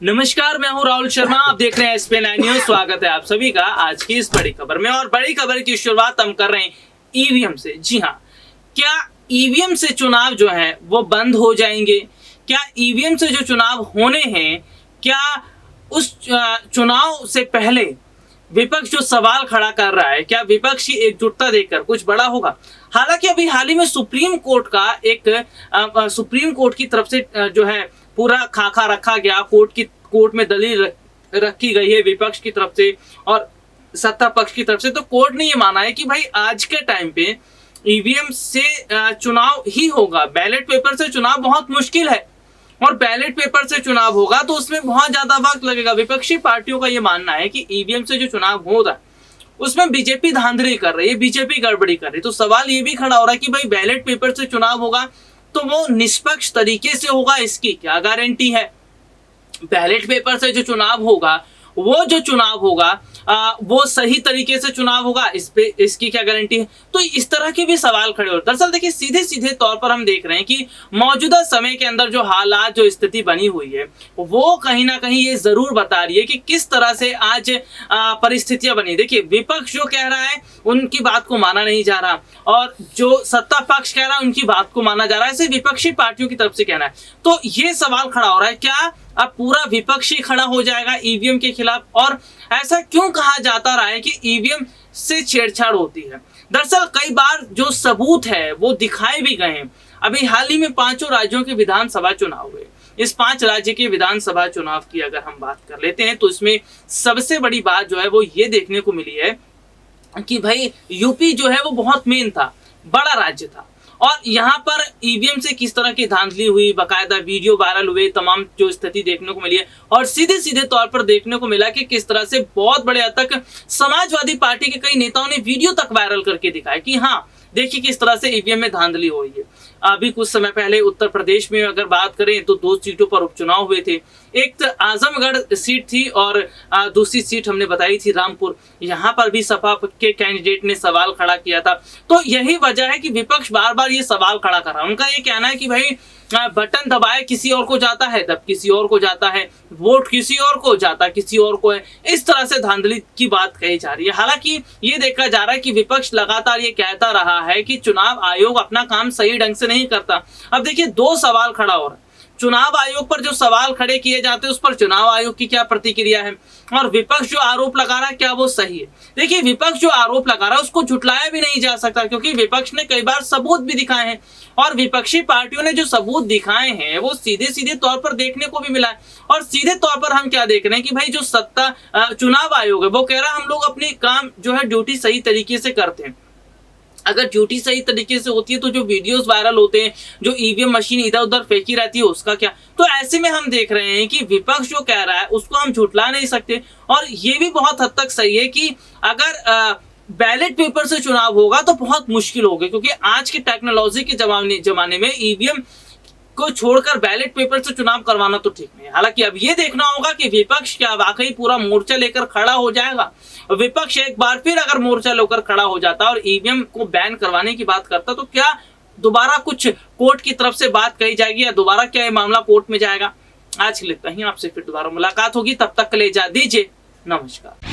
नमस्कार, मैं हूं राहुल शर्मा। आप देख रहे हैं SP9 न्यूज। स्वागत है आप सभी का आज की इस बड़ी खबर में। और बड़ी खबर की शुरुआत हम कर रहे हैं ईवीएम से। जी हां, क्या ईवीएम से चुनाव जो है वो बंद हो जाएंगे? क्या ईवीएम से जो चुनाव होने हैं, क्या उस चुनाव से पहले विपक्ष जो सवाल खड़ा कर रहा है, क्या विपक्ष की एकजुटता देखकर कुछ बड़ा होगा? हालांकि अभी हाल ही में सुप्रीम कोर्ट का सुप्रीम कोर्ट की तरफ से जो है पूरा खाका रखा गया। कोर्ट में दलील रखी गई है विपक्ष की तरफ से और सत्ता पक्ष की तरफ से। तो कोर्ट ने ये माना है कि भाई आज के टाइम पे ईवीएम से चुनाव ही होगा। बैलेट पेपर से चुनाव बहुत मुश्किल है और बैलेट पेपर से चुनाव होगा तो उसमें बहुत ज्यादा वक्त लगेगा। विपक्षी पार्टियों का ये मानना है कि ईवीएम से जो चुनाव होगा उसमें बीजेपी धांधली कर रही है, बीजेपी गड़बड़ी कर रही है। तो सवाल ये भी खड़ा हो रहा है कि भाई बैलेट पेपर से चुनाव होगा तो वो निष्पक्ष तरीके से होगा, इसकी क्या गारंटी है? बैलेट पेपर से जो चुनाव होगा वो सही तरीके से चुनाव होगा, इसकी क्या गारंटी है? तो इस तरह के भी सवाल खड़े होते हैं। दरअसल देखिए, सीधे सीधे तौर पर हम देख रहे हैं कि मौजूदा समय के अंदर जो हालात, जो स्थिति बनी हुई है वो कहीं ना कहीं ये जरूर बता रही है कि किस तरह से आज परिस्थितियां बनी। देखिए, विपक्ष जो कह रहा है उनकी बात को माना नहीं जा रहा और जो सत्ता पक्ष कह रहा है उनकी बात को माना जा रहा है। ऐसे विपक्षी पार्टियों की तरफ से कहना है। तो ये सवाल खड़ा हो रहा है, क्या अब पूरा विपक्ष ही खड़ा हो जाएगा ईवीएम के खिलाफ? और ऐसा क्यों कहा जाता रहा है कि ईवीएम से छेड़छाड़ होती है? दरअसल कई बार जो सबूत है वो दिखाए भी गए हैं। अभी हाल ही में 5 राज्यों के विधानसभा चुनाव हुए। इस 5 राज्य के विधानसभा चुनाव की अगर हम बात कर लेते हैं तो इसमें सबसे बड़ी बात जो है वो ये देखने को मिली है कि भाई यूपी जो है वो बहुत मेन था, बड़ा राज्य था और यहाँ पर ईवीएम से किस तरह की धांधली हुई, बकायदा वीडियो वायरल हुए, तमाम जो स्थिति देखने को मिली है। और सीधे सीधे तौर पर देखने को मिला कि किस तरह से बहुत बड़े हद तक समाजवादी पार्टी के कई नेताओं ने वीडियो तक वायरल करके दिखाया कि हाँ देखिए किस तरह से ईवीएम में धांधली हो रही है। अभी कुछ समय पहले उत्तर प्रदेश में अगर बात करें तो 2 सीटों पर उपचुनाव हुए थे। एक तो आजमगढ़ सीट थी और दूसरी सीट हमने बताई थी रामपुर। यहाँ पर भी सपा के कैंडिडेट ने सवाल खड़ा किया था। तो यही वजह है कि विपक्ष बार बार ये सवाल खड़ा कर रहा है। उनका ये कहना है कि भाई बटन दबाए किसी और को जाता है, दब किसी और को जाता है, वोट किसी और को जाता किसी और को है। इस तरह से धांधली की बात कही जा रही है। हालांकि ये देखा जा रहा है कि विपक्ष लगातार ये कहता रहा है कि चुनाव आयोग अपना काम सही ढंग से नहीं करता। अब देखिए, 2 सवाल खड़ा हो रहा है। चुनाव आयोग पर जो सवाल खड़े किए जाते हैं उस पर चुनाव आयोग की क्या प्रतिक्रिया है और विपक्ष जो आरोप लगा रहा है क्या वो सही है? देखिए, विपक्ष जो आरोप लगा रहा है उसको झुटलाया भी नहीं जा सकता क्योंकि विपक्ष ने कई बार सबूत भी दिखाए हैं और विपक्षी पार्टियों ने जो सबूत दिखाए हैं वो सीधे सीधे तौर पर देखने को भी मिला है। और सीधे तौर पर हम क्या देख रहे हैं कि भाई जो चुनाव आयोग है वो कह रहा है हम लोग अपनी काम जो है ड्यूटी सही तरीके से करते हैं। अगर ड्यूटी सही तरीके से होती है तो जो वीडियोस वायरल होते हैं, जो ईवीएम मशीन इधर उधर फेंकी रहती है उसका क्या? तो ऐसे में हम देख रहे हैं कि विपक्ष जो कह रहा है उसको हम झुटला नहीं सकते। और ये भी बहुत हद तक सही है कि अगर बैलेट पेपर से चुनाव होगा तो बहुत मुश्किल होगा क्योंकि आज के टेक्नोलॉजी के जमाने में ईवीएम को छोड़कर बैलेट पेपर से चुनाव करवाना तो ठीक नहीं है। हालांकि अब ये देखना होगा कि विपक्ष क्या वाकई पूरा मोर्चा लेकर खड़ा हो जाएगा। विपक्ष एक बार फिर अगर मोर्चा लेकर खड़ा हो जाता और ईवीएम को बैन करवाने की बात करता तो क्या दोबारा कुछ कोर्ट की तरफ से बात कही जाएगी या दोबारा क्या ये मामला कोर्ट में जाएगा? आज के लिए इतना ही। आपसे फिर दोबारा मुलाकात होगी, तब तक के लिए इजाजत दीजिए। नमस्कार।